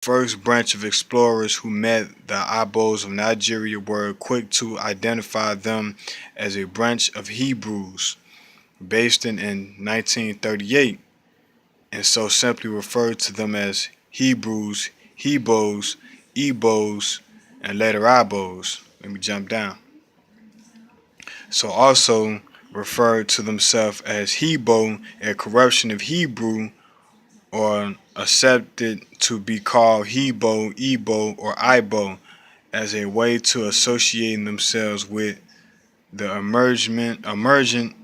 first branch of explorers who met the ibos of Nigeria were quick to identify them as a branch of Hebrews based in 1938, and so simply referred to them as Hebrews, Hebos, Ebos, and later Ibos. Let me jump down. So also referred to themselves as Hebo, a corruption of Hebrew, or accepted to be called Hebo, Ebo, or Ibo as a way to associating themselves with the emergent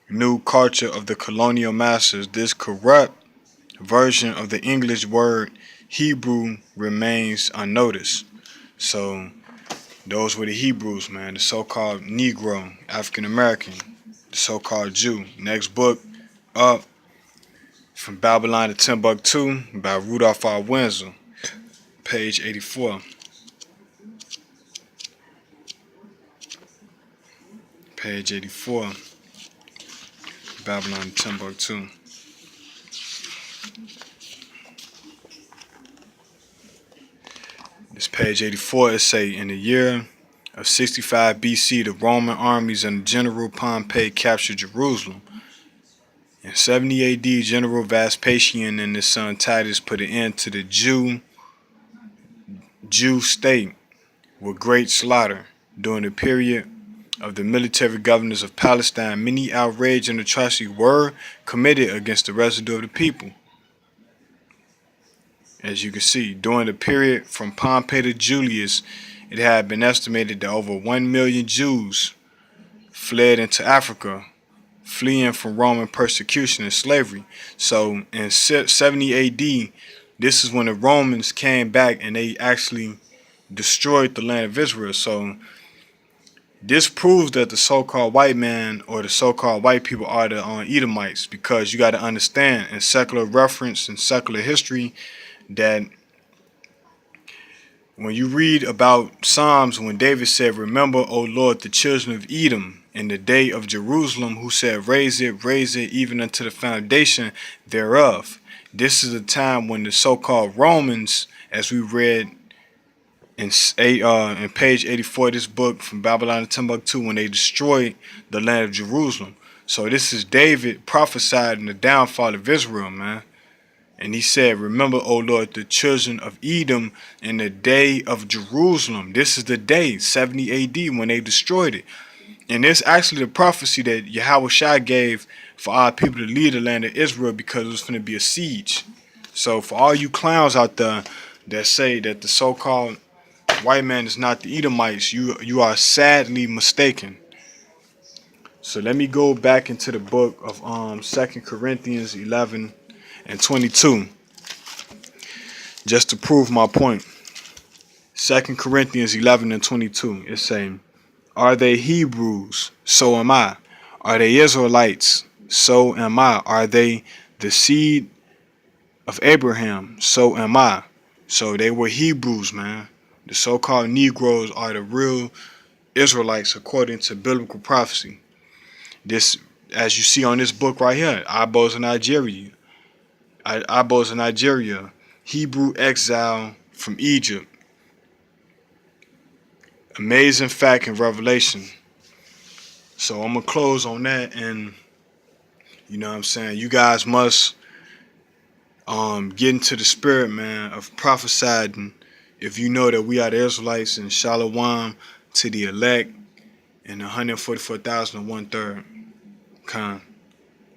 new culture of the colonial masters. This corrupt version of the English word Hebrew remains unnoticed. So those were the Hebrews, man, the so-called Negro, African American, the so-called Jew. Next book up, From Babylon to Timbuktu by Rudolph R. Wenzel, page 84. Page 84, Babylon to Timbuktu. This page 84, it say, in the year of 65 BC, the Roman armies under General Pompey captured Jerusalem. In 70 AD, General Vespasian and his son Titus put an end to the Jew state with great slaughter. During the period of the military governors of Palestine, many outrage and atrocities were committed against the residue of the people. As you can see, during the period from Pompey to Julius, it had been estimated that over 1 million Jews fled into Africa, fleeing from Roman persecution and slavery. So in 70 AD, this is when the Romans came back and they actually destroyed the land of Israel. So this proves that the so-called white man or the so-called white people are the Edomites, because you got to understand in secular reference and secular history that when you read about Psalms, when David said, "Remember, O Lord, the children of Edom in the day of Jerusalem, who said, raise it, even unto the foundation thereof." This is a time when the so-called Romans, as we read in page 84 of this book, From Babylon to Timbuktu, when they destroyed the land of Jerusalem. So this is David prophesied in the downfall of Israel, man. And he said, "Remember, O Lord, the children of Edom in the day of Jerusalem." This is the day, 70 AD, when they destroyed it. And it's actually the prophecy that Yahawashi gave for our people to leave the land of Israel, because it was going to be a siege. So for all you clowns out there that say that the so-called white man is not the Edomites, you are sadly mistaken. So let me go back into the book of 2 Corinthians 11 and 22, just to prove my point. 2 Corinthians 11 and 22, it's saying, "Are they Hebrews? So am I. Are they Israelites? So am I. Are they the seed of Abraham? So am I." So they were Hebrews, man. The so-called Negroes are the real Israelites according to biblical prophecy. This, as you see on this book right here, ibos of Nigeria. Ibos of Nigeria, Hebrew exile from Egypt. Amazing fact and revelation. So I'm going to close on that, and you know what I'm saying, you guys must get into the spirit, man, of prophesying. If you know that we are the Israelites, and Shalom to the elect and 144,001 third. Khan.